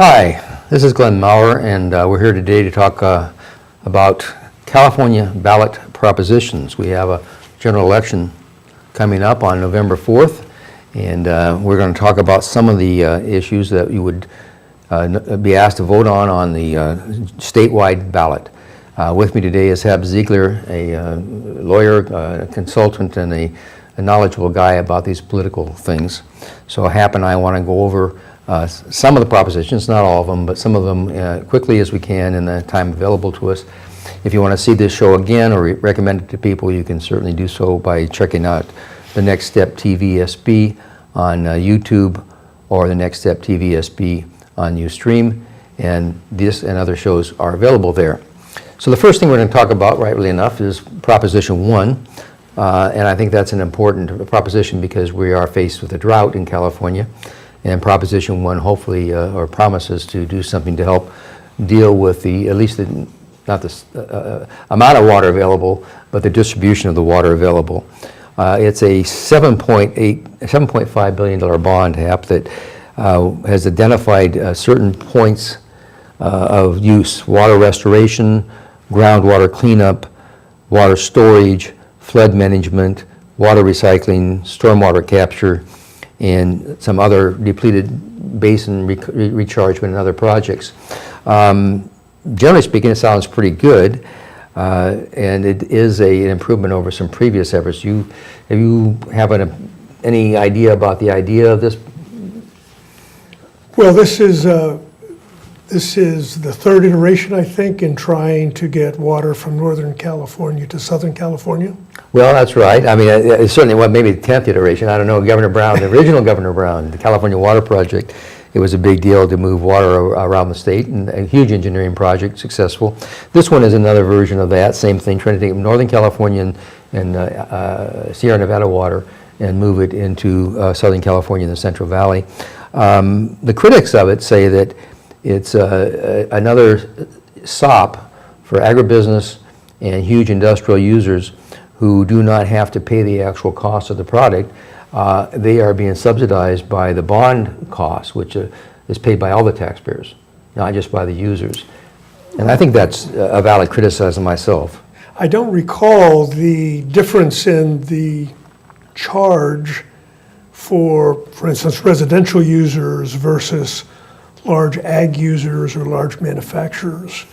Hi, this is Glenn Maurer, and we're here today to talk about California ballot propositions. We have a general election coming up on November 4th, and we're going to talk about some of the issues that you would be asked to vote on the statewide ballot. With me today is Hab Ziegler, a lawyer, a consultant, and a knowledgeable guy about these political things. So Hap and I want to go over some of the propositions, not all of them, but some of them quickly as we can in the time available to us. If you want to see this show again or recommend it to people, you can certainly do so by checking out The Next Step TVSB on YouTube or The Next Step TVSB on Ustream, and this and other shows are available there. So the first thing we're going to talk about, rightly enough, is Proposition 1, and I think that's an important proposition because we are faced with a drought in California. And Proposition 1 hopefully or promises to do something to help deal with at least not the amount of water available, but the distribution of the water available. It's a $7.5 billion bond, Hap, that has identified certain points of use: water restoration, groundwater cleanup, water storage, flood management, water recycling, stormwater capture, and some other depleted basin rechargement and other projects. Generally speaking, it sounds pretty good, and it is an improvement over some previous efforts. Have you any idea about the idea of this? Well, this is the third iteration, I think, in trying to get water from Northern California to Southern California. Well, that's right. I mean, it's certainly maybe the 10th iteration. I don't know. Governor Brown, the original Governor Brown, the California Water Project, it was a big deal to move water around the state, and a huge engineering project, successful. This one is another version of that, same thing, trying to take Northern California and Sierra Nevada water and move it into Southern California and the Central Valley. The critics of it say that it's another sop for agribusiness and huge industrial users who do not have to pay the actual cost of the product. They are being subsidized by the bond cost, which is paid by all the taxpayers, not just by the users. And I think that's a valid criticism myself. I don't recall the difference in the charge for instance, residential users versus large ag users or large manufacturers.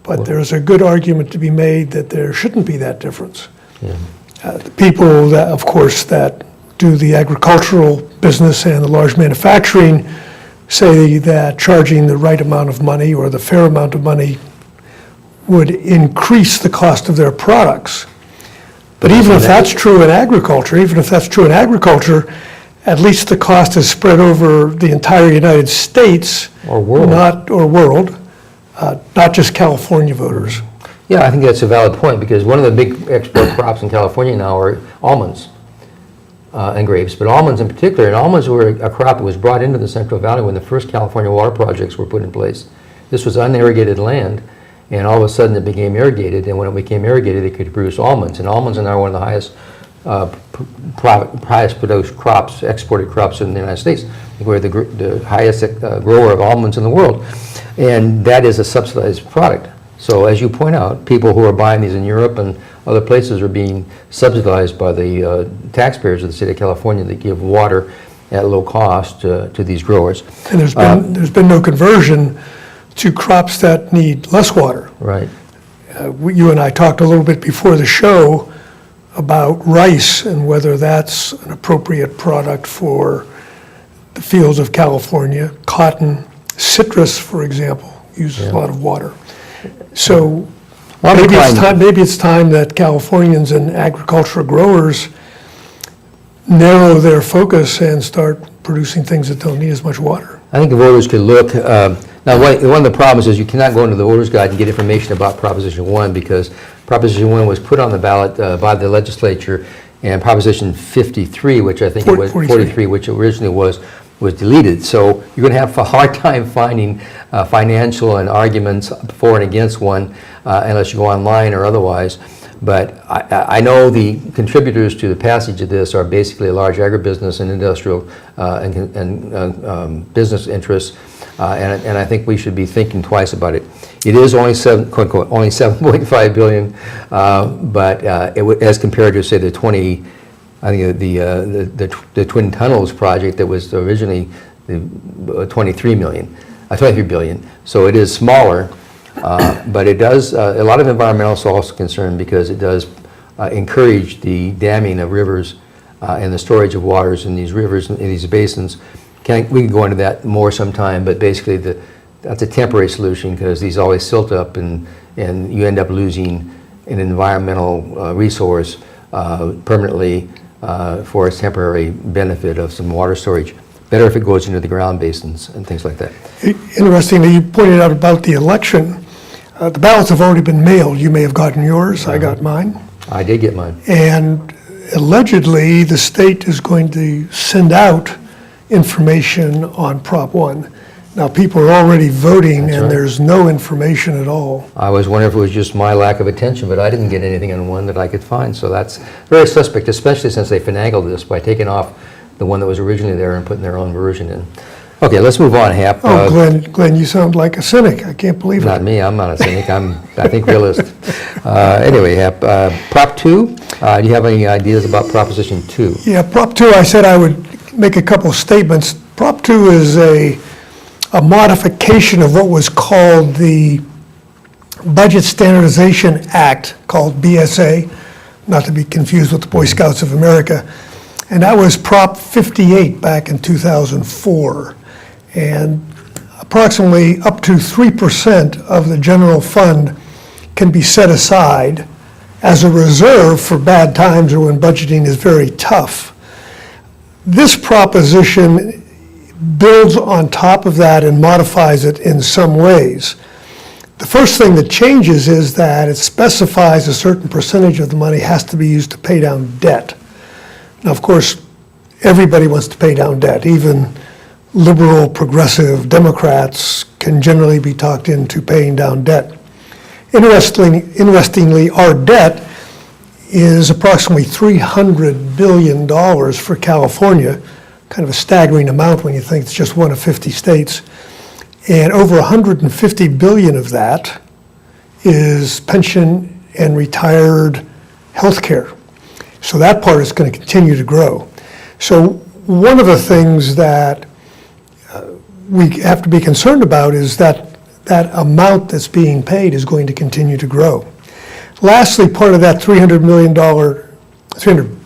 But there's a good argument to be made that there shouldn't be that difference. Yeah. The people that, of course, that do the agricultural business and the large manufacturing say that charging the right amount of money or the fair amount of money would increase the cost of their products. But even if that's true in agriculture, at least the cost is spread over the entire United States Or world. Not just California voters. Yeah, I think that's a valid point, because one of the big export crops in California now are almonds and grapes, but almonds in particular. And almonds were a crop that was brought into the Central Valley when the first California water projects were put in place. This was unirrigated land, and all of a sudden it became irrigated, and when it became irrigated, they could produce almonds. And almonds are now one of the highest produced crops, exported crops in the United States. We're the highest grower of almonds in the world, and that is a subsidized product. So as you point out, people who are buying these in Europe and other places are being subsidized by the taxpayers of the state of California that give water at low cost to these growers. And there's been no conversion to crops that need less water. Right. You and I talked a little bit before the show about rice and whether that's an appropriate product for the fields of California. Cotton, citrus, for example, uses a lot of water. So maybe it's time that Californians and agricultural growers narrow their focus and start producing things that don't need as much water. I think the voters could look. Now, one of the problems is you cannot go into the voters' guide and get information about Proposition 1, because Proposition 1 was put on the ballot by the legislature, and Proposition 53, which I think it was 43, which originally was deleted. So you're going to have a hard time finding financial and arguments for and against one unless you go online or otherwise. But I know the contributors to the passage of this are basically large agribusiness and industrial and business interests, and I think we should be thinking twice about it. It is only only 7.5 billion, but as compared to, say, the 20. I think the Twin Tunnels project that was originally the 23 billion. So it is smaller, but it does, a lot of environmentalists are also concerned because it does encourage the damming of rivers and the storage of waters in these rivers, in these basins. We can go into that more sometime, but basically that's a temporary solution because these always silt up and you end up losing an environmental resource permanently for a temporary benefit of some water storage. Better if it goes into the ground basins and things like that. Interestingly, you pointed out about the election. The ballots have already been mailed. You may have gotten yours. I got mine. I did get mine. And allegedly, the state is going to send out information on Prop 1. Now, people are already voting, That's and right. there's no information at all. I was wondering if it was just my lack of attention, but I didn't get anything on one that I could find. So that's very suspect, especially since they finagled this by taking off the one that was originally there and putting their own version in. Okay, let's move on, Hap. Oh, Glenn, you sound like a cynic. I can't believe it. Not me, I'm not a cynic, I think realist. Anyway, Hap, Prop 2, do you have any ideas about Proposition 2? Yeah, Prop 2, I said I would make a couple of statements. Prop 2 is a modification of what was called the Budget Standardization Act, called BSA, not to be confused with the Boy Scouts of America. And that was Prop 58 back in 2004. And approximately up to 3% of the general fund can be set aside as a reserve for bad times or when budgeting is very tough. This proposition builds on top of that and modifies it in some ways. The first thing that changes is that it specifies a certain percentage of the money has to be used to pay down debt. Now, of course, everybody wants to pay down debt. Even liberal, progressive Democrats can generally be talked into paying down debt. Interestingly, our debt is approximately $300 billion for California, kind of a staggering amount when you think it's just one of 50 states. And over 150 billion of that is pension and retired health care. So that part is going to continue to grow. So one of the things that we have to be concerned about is that that amount that's being paid is going to continue to grow. Lastly, part of that $300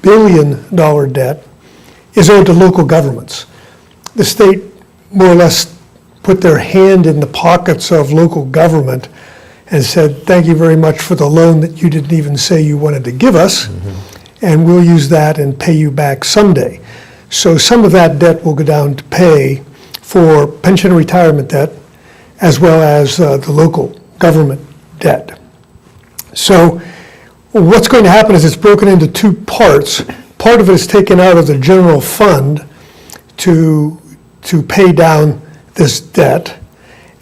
billion debt is owed to local governments. The state more or less put their hand in the pockets of local government and said, thank you very much for the loan that you didn't even say you wanted to give us, and we'll use that and pay you back someday. So some of that debt will go down to pay for pension and retirement debt, as well as the local government debt. So what's going to happen is it's broken into two parts. Part of it is taken out of the general fund to pay down this debt,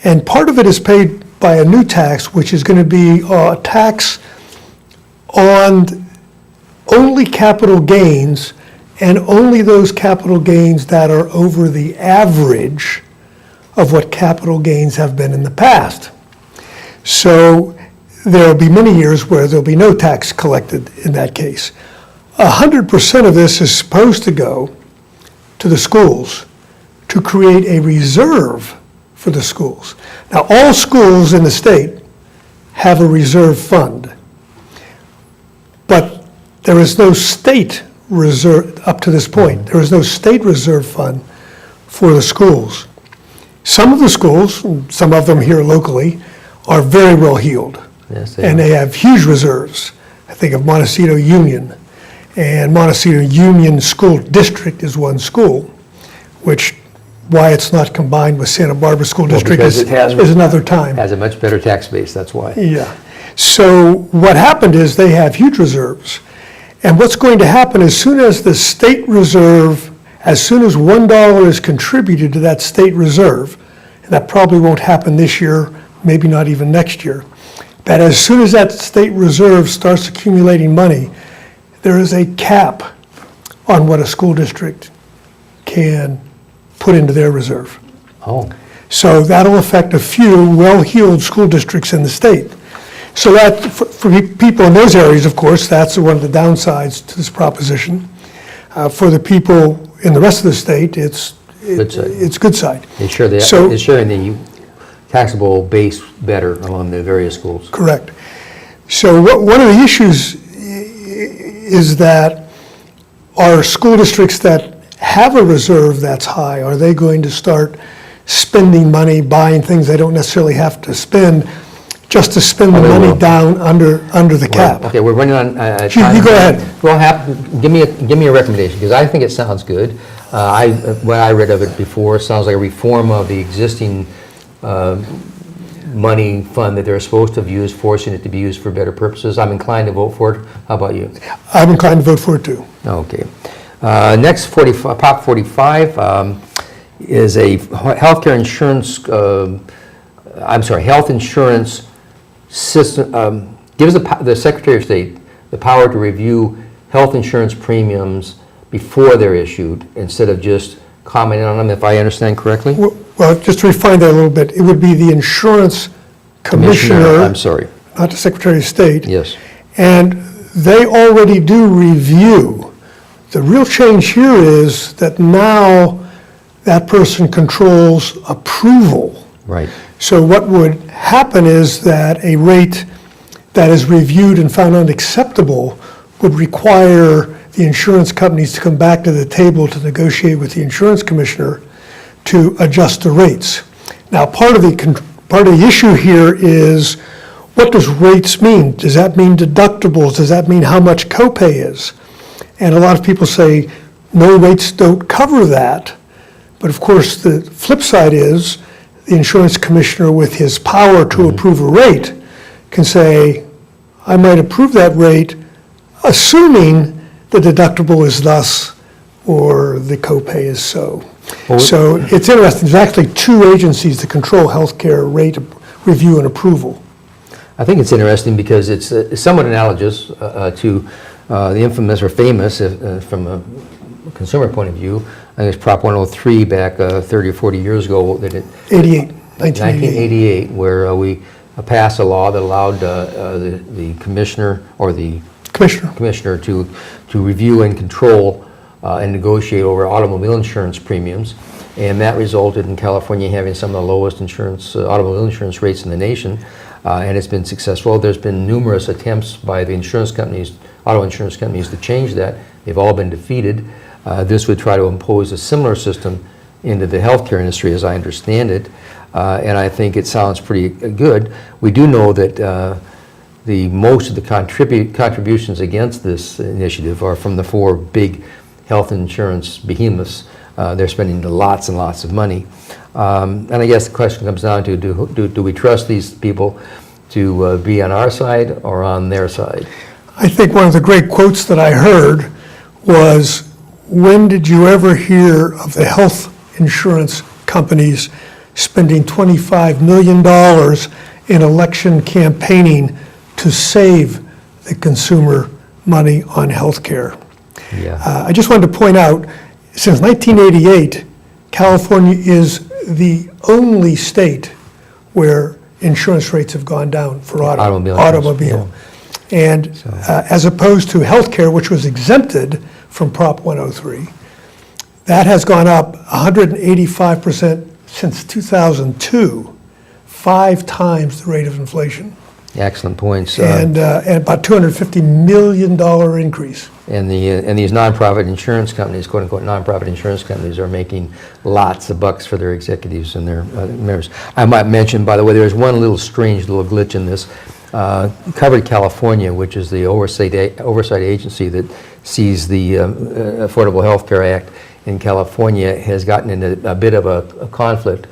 and part of it is paid by a new tax, which is going to be a tax on only capital gains, and only those capital gains that are over the average of what capital gains have been in the past. So there'll be many years where there'll be no tax collected in that case. 100% of this is supposed to go to the schools to create a reserve for the schools. Now, all schools in the state have a reserve fund, but there is no state reserve up to this point. There is no state reserve fund for the schools. Some of the schools, some of them here locally, are very well heeled. Yes, And they have huge reserves. I think of Montecito Union. And Montecito Union School District is one school, which why it's not combined with Santa Barbara School District because is another time. Has a much better tax base, that's why. Yeah. So what happened is they have huge reserves. And what's going to happen as soon as the state reserve, as soon as $1 is contributed to that state reserve, and that probably won't happen this year, maybe not even next year, that as soon as that state reserve starts accumulating money, there is a cap on what a school district can put into their reserve. Oh, So that'll affect a few well-heeled school districts in the state. So that, for people in those areas, of course, that's one of the downsides to this proposition. For the people in the rest of the state, it's Good side. it's good side. they share So- they're sharing the taxable base better among the various schools. Correct. So one of the issues is that are school districts that have a reserve that's high, are they going to start spending money, buying things they don't necessarily have to spend, just to spend the Oh, they money will. down under the cap? Okay, we're running on You time. go ahead. Well, give me a recommendation, because I think it sounds good. What I read of it before, sounds like a reform of the existing money fund that they're supposed to have used, forcing it to be used for better purposes. I'm inclined to vote for it. How about you? I'm inclined to vote for it too. Okay. Next, Prop 45 is a healthcare insurance, health insurance system, gives the Secretary of State the power to review health insurance premiums before they're issued, instead of just commenting on them, if I understand correctly? Well, just to refine that a little bit, it would be the insurance commissioner, I'm sorry, not the Secretary of State. yes. And they already do review. The real change here is that now that person controls approval. Right. So what would happen is that a rate that is reviewed and found unacceptable would require the insurance companies to come back to the table to negotiate with the insurance commissioner to adjust the rates. Now, part of the issue here is, what does rates mean? Does that mean deductibles? Does that mean how much copay is? And a lot of people say, no, rates don't cover that. But of course, the flip side is, the insurance commissioner, with his power to approve a rate, can say, I might approve that rate, assuming the deductible is thus, or the copay is so. Well, So it's interesting, there's actually two agencies that control healthcare rate review and approval. I think it's interesting because it's somewhat analogous to the infamous or famous, from a consumer point of view, I think it's Prop 103 back 30 or 40 years ago, that it, 1988, where we passed a law that allowed the commissioner or the commissioner to review and control and negotiate over automobile insurance premiums, and that resulted in California having some of the lowest automobile insurance rates in the nation, and it's been successful. There's been numerous attempts by the insurance companies, auto insurance companies, to change that. They've all been defeated. This would try to impose a similar system into the healthcare industry, as I understand it, and I think it sounds pretty good. We do know that most of the contributions against this initiative are from the four big health insurance behemoths. They're spending lots and lots of money. And I guess the question comes down to, do we trust these people to be on our side or on their side? I think one of the great quotes that I heard was, when did you ever hear of the health insurance companies spending $25 million in election campaigning to save the consumer money on health care? Yeah. I just wanted to point out, since 1988, California is the only state where insurance rates have gone down for automobile. And as opposed to healthcare, which was exempted from Prop 103, that has gone up 185% since 2002, 5 times the rate of inflation. Excellent points. And about $250 million increase. And these nonprofit insurance companies, quote unquote nonprofit insurance companies, are making lots of bucks for their executives and their members. I might mention, by the way, there's one little strange little glitch in this. Covered California, which is the oversight agency that sees the Affordable Health Care Act in California, has gotten into a bit of a conflict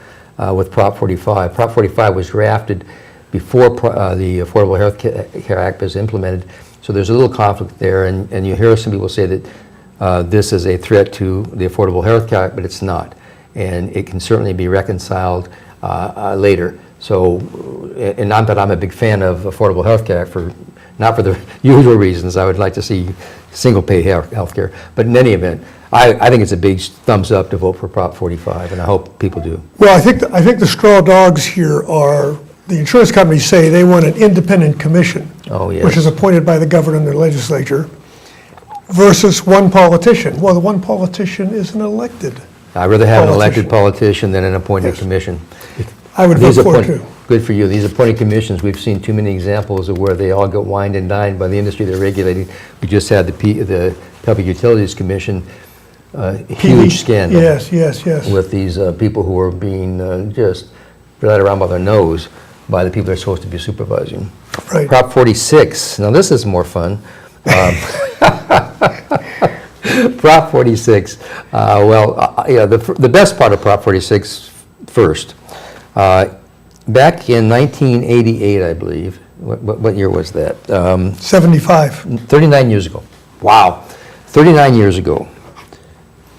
with Prop 45. Prop 45 was drafted before the Affordable Health Care Act was implemented. So there's a little conflict there, and you hear some people say that this is a threat to the Affordable Health Care Act, but it's not. And it can certainly be reconciled later. So, and not that I'm a big fan of affordable health care, not for the usual reasons. I would like to see single-pay health care. But in any event, I think it's a big thumbs up to vote for Prop 45, and I hope people do. Well, I think the straw dogs here are, the insurance companies say they want an independent commission. Oh, yes. Which is appointed by the governor and the legislature, versus one politician. Well, the one politician is an elected. I'd rather have an elected Politician. politician than an appointed Yes. commission. I would These vote for it appoint- too. Good for you. These appointed commissions, we've seen too many examples of where they all get wined and dined by the industry they're regulating. We just had the Public Utilities Commission, huge scandal. Yes. With these people who are being just led around by their nose by the people they're supposed to be supervising. Right. Prop 46, now this is more fun. Prop 46, the best part of Prop 46 first. Back in 1988, I believe, what year was that? 75. 39 years ago. Wow. 39 years ago,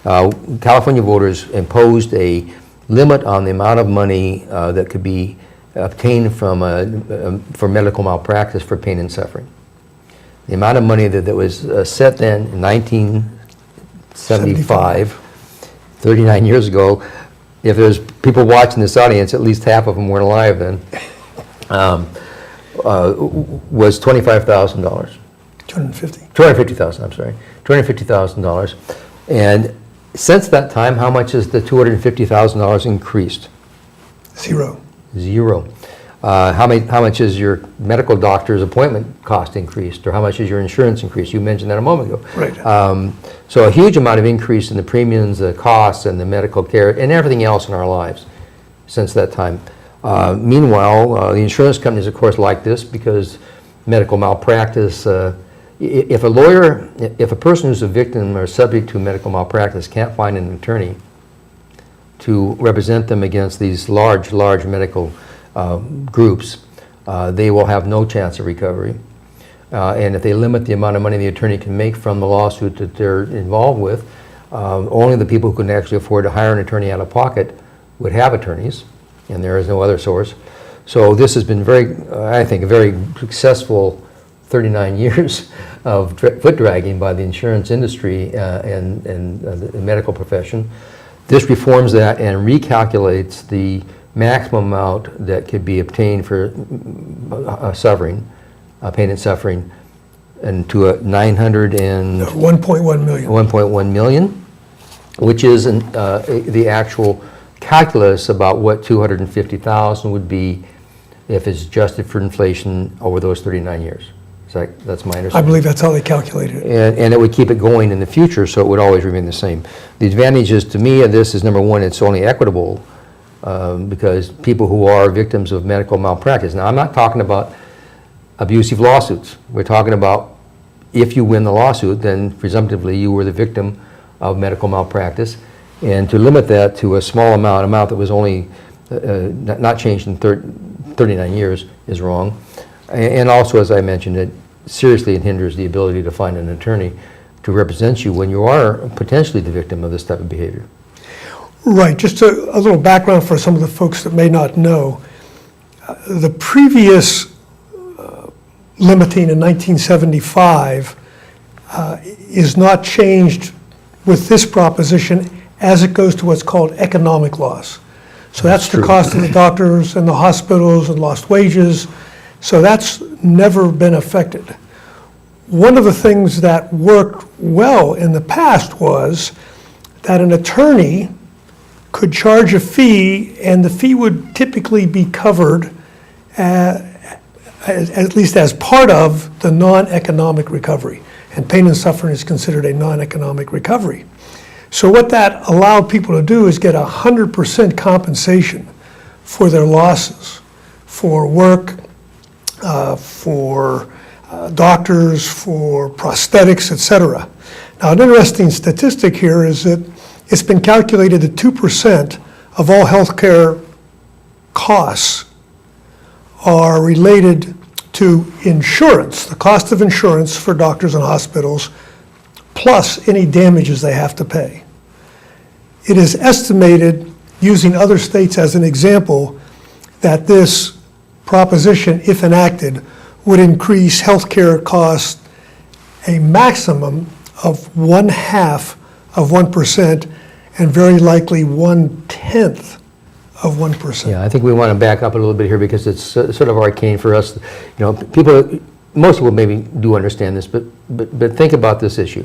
California voters imposed a limit on the amount of money that could be obtained from for medical malpractice for pain and suffering. The amount of money that was set then in 1975, 39 years ago, if there's people watching this audience, at least half of them weren't alive then, was $25,000. 250. $250,000, I'm sorry, $250,000. And since that time, how much has the $250,000 increased? Zero. Zero. How much has your medical doctor's appointment cost increased, or how much has your insurance increased? You mentioned that a moment ago. Right. So a huge amount of increase in the premiums, the costs, and the medical care, and everything else in our lives since that time. Meanwhile, the insurance companies, of course, like this because medical malpractice, if a person who's a victim or subject to medical malpractice can't find an attorney to represent them against these large medical groups, they will have no chance of recovery. And if they limit the amount of money the attorney can make from the lawsuit that they're involved with, only the people who can actually afford to hire an attorney out of pocket would have attorneys, and there is no other source. So this has been I think, a very successful 39 years of foot dragging by the insurance industry and the medical profession. This reforms that and recalculates the maximum amount that could be obtained for pain and suffering, and to a 1.1 million. 1.1 million, which is the actual calculus about what 250,000 would be if it's adjusted for inflation over those 39 years. That's my understanding. I believe that's how they calculated it. And it would keep it going in the future, so it would always remain the same. The advantages to me of this is, number one, it's only equitable because people who are victims of medical malpractice. Now, I'm not talking about abusive lawsuits. We're talking about if you win the lawsuit, then presumptively you were the victim of medical malpractice. And to limit that to a small amount that was only not changed in 39 years is wrong. And also, as I mentioned, it seriously hinders the ability to find an attorney to represent you when you are potentially the victim of this type of behavior. Right, just a little background for some of the folks that may not know. The previous limiting in 1975 is not changed with this proposition as it goes to what's called economic loss. So that's the cost of the doctors and the hospitals and lost wages. So that's never been affected. One of the things that worked well in the past was that an attorney could charge a fee, and the fee would typically be covered at least as part of the non-economic recovery. And pain and suffering is considered a non-economic recovery. So what that allowed people to do is get 100% compensation for their losses, for work, for doctors, for prosthetics, etc. Now, an interesting statistic here is that it's been calculated that 2% of all healthcare costs are related to insurance, the cost of insurance for doctors and hospitals, plus any damages they have to pay. It is estimated, using other states as an example, that this proposition, if enacted, would increase healthcare costs a maximum of 0.5% and very likely 0.1%. Yeah, I think we want to back up a little bit here because it's sort of arcane for us. Most people maybe do understand this, but think about this issue.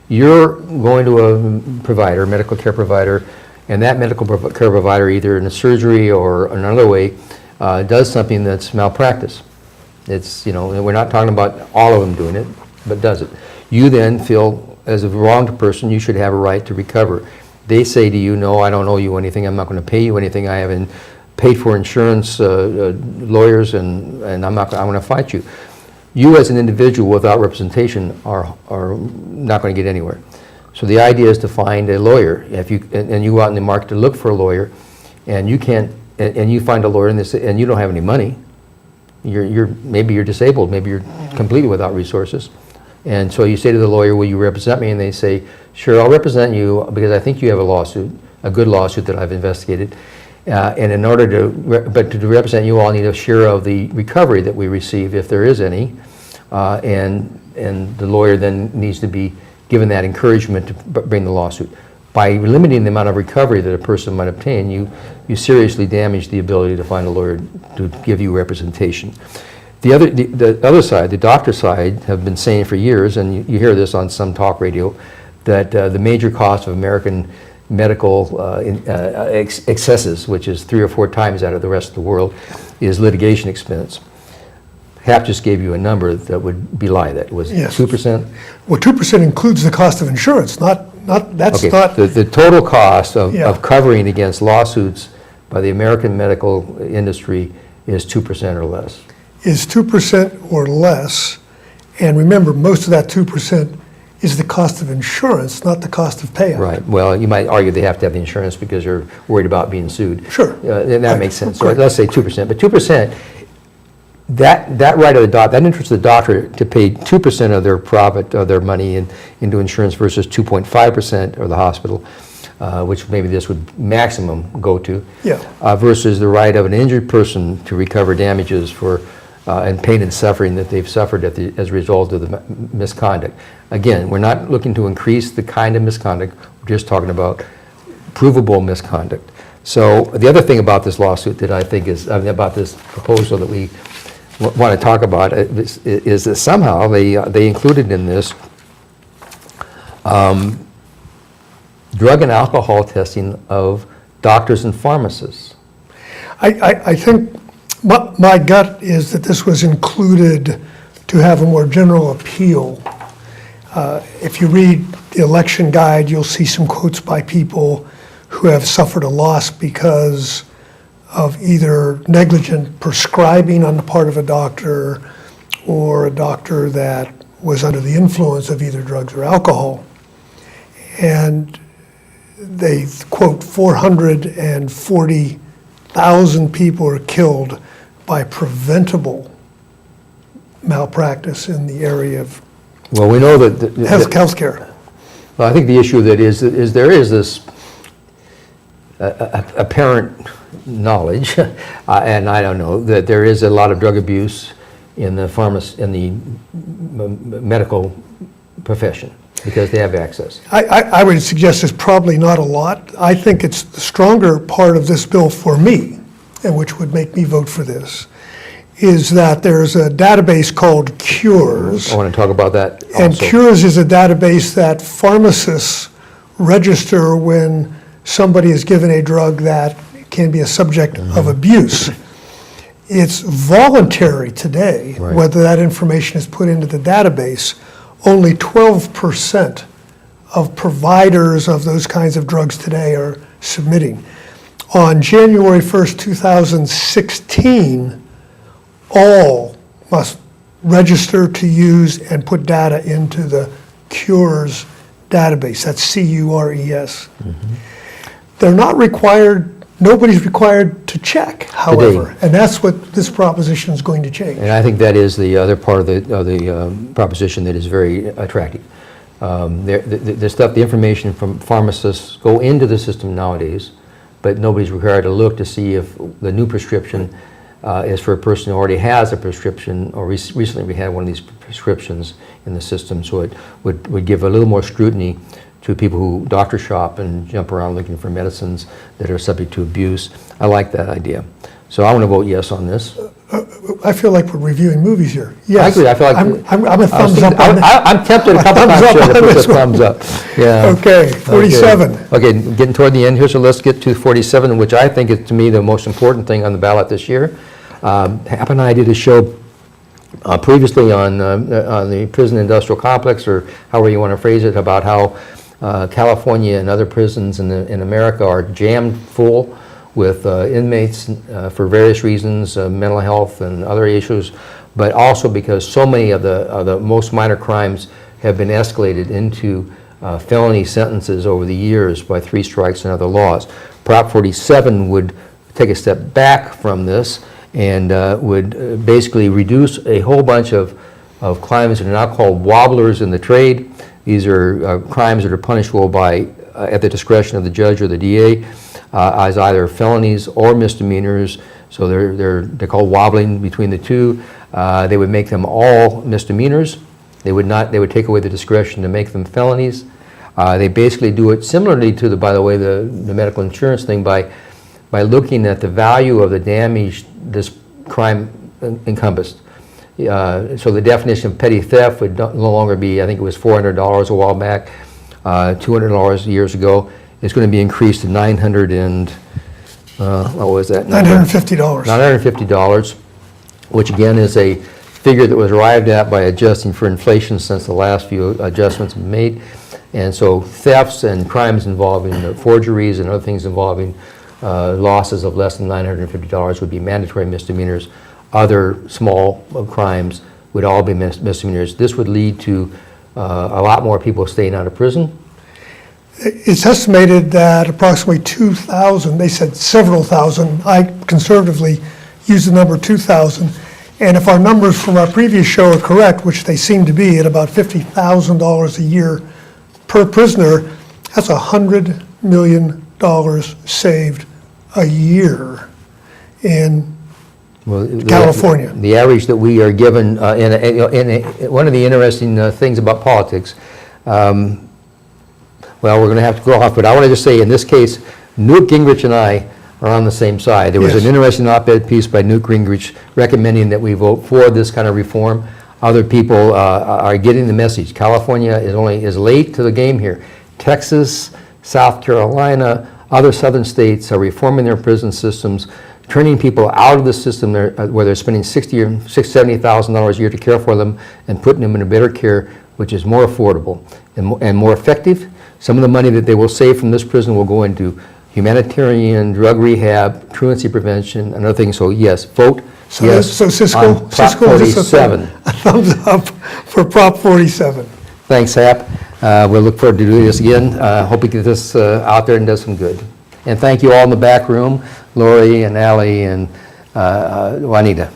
You're going to a provider, medical care provider, and that medical care provider, either in a surgery or another way, does something that's malpractice. It's, we're not talking about all of them doing it, but does it. You then feel, as a wronged person, you should have a right to recover. They say to you, no, I don't owe you anything, I'm not going to pay you anything, I haven't paid for insurance, lawyers, and I'm going to fight you. You as an individual without representation are not going to get anywhere. So the idea is to find a lawyer. If you and you go out in the market to look for a lawyer, and you can't, and you find a lawyer and you don't have any money, maybe you're disabled, maybe you're completely without resources. And so you say to the lawyer, will you represent me? And they say, sure, I'll represent you because I think you have a lawsuit, a good lawsuit that I've investigated. And in order to represent you, I'll need a share of the recovery that we receive, if there is any. And the lawyer then needs to be given that encouragement to bring the lawsuit. By limiting the amount of recovery that a person might obtain, you seriously damage the ability to find a lawyer to give you representation. The other side, the doctor side, have been saying for years, and you hear this on some talk radio, that the major cost of American medical excesses, which is 3 or 4 times out of the rest of the world, is litigation expense. Hap just gave you a number that would belie that. Was Yes. 2%? Well, 2% includes the cost of insurance, that's Okay, not, the total cost Yeah. of covering against lawsuits by the American medical industry is 2% or less. is 2% or less. And remember, most of that 2% is the cost of insurance, not the cost of payout. Right. Well, you might argue they have to have the insurance because you're worried about being sued. Sure. And that makes sense. So Correct. let's say 2%. But 2%, that right of the doctor, that interests the doctor to pay 2% of their profit, of their money into insurance versus 2.5% of the hospital, which maybe this would maximum go to. Yeah. Versus the right of an injured person to recover damages for and pain and suffering that they've suffered as a result of the misconduct. Again, we're not looking to increase the kind of misconduct, we're just talking about provable misconduct. So the other thing about this lawsuit that I think is, about this proposal that we want to talk about is that somehow they included in this drug and alcohol testing of doctors and pharmacists. I think my gut is that this was included to have a more general appeal. If you read the election guide, you'll see some quotes by people who have suffered a loss because of either negligent prescribing on the part of a doctor or a doctor that was under the influence of either drugs or alcohol. And they quote 440,000 people are killed by preventable malpractice in the area of Well, we know that healthcare. well, I think the issue that is there is this apparent knowledge, and I don't know, that there is a lot of drug abuse in the medical profession because they have access. I would suggest it's probably not a lot. I think it's the stronger part of this bill for me, and which would make me vote for this, is that there's a database called Cures. I want to talk about that also. And Cures is a database that pharmacists register when somebody is given a drug that can be a subject of abuse. It's voluntary today, Right. whether that information is put into the database. Only 12% of providers of those kinds of drugs today are submitting. On January 1st, 2016, all must register to use and put data into the Cures database. That's CURES. They're not required, nobody's required to check, however, and that's what this proposition is going to change. And I think that is the other part of the proposition that is very attractive. The information from pharmacists go into the system nowadays. but nobody's required to look to see if the new prescription is for a person who already has a prescription or recently we had one of these prescriptions in the system. So it would give a little more scrutiny to people who doctor shop and jump around looking for medicines that are subject to abuse. I like that idea. So I want to vote yes on this. I feel like we're reviewing movies here. I Yes. agree. I feel like I'm a thumbs up on that. I'm tempted a couple Thumbs times up to on put the this one. thumbs up. Yeah. Okay, 47. Okay, getting toward the end here, so let's get to 47, which I think is, to me, the most important thing on the ballot this year. Hap and I did a show previously on the prison industrial complex, or however you want to phrase it, about how California and other prisons in America are jammed full with inmates for various reasons, mental health and other issues, but also because so many of the most minor crimes have been escalated into felony sentences over the years by 3 strikes and other laws. Prop 47 would take a step back from this and would basically reduce a whole bunch of crimes that are now called wobblers in the trade. These are crimes that are punishable by at the discretion of the judge or the DA as either felonies or misdemeanors. So they're called wobbling between the two. They would make them all misdemeanors. They would take away the discretion to make them felonies. They basically do it similarly to by the way, the medical insurance thing by looking at the value of the damage this crime encompassed. So the definition of petty theft would no longer be, I think it was $400 a while back, $200 years ago. It's going to be increased to $950, $950, which again is a figure that was arrived at by adjusting for inflation since the last few adjustments have been made. And so thefts and crimes involving forgeries and other things involving losses of less than $950 would be mandatory misdemeanors. Other small crimes would all be misdemeanors. This would lead to a lot more people staying out of prison. It's estimated that approximately 2,000, they said several thousand, I conservatively used the number 2,000, and if our numbers from our previous show are correct, which they seem to be, at about $50,000 a year per prisoner, that's $100 million saved a year in California. The average that we are given, one of the interesting things about politics, well, we're going to have to go off, but I want to just say, in this case, Newt Gingrich and I are on the same side. There was Yes. an interesting op-ed piece by Newt Gingrich recommending that we vote for this kind of reform. Other people are getting the message. California is late to the game here. Texas, South Carolina, other southern states are reforming their prison systems, turning people out of the system where they're spending $60,000 or $70,000 a year to care for them and putting them in a better care, which is more affordable and more effective. Some of the money that they will save from this prison will go into humanitarian, drug rehab, truancy prevention, and other things. So yes, vote yes So Cisco, on Prop Cisco, is this a 47. thumbs up for Prop 47. Thanks, Hap. We'll look forward to doing this again. Hope we get this out there and does some good. And thank you all in the back room, Lori and Allie and Juanita.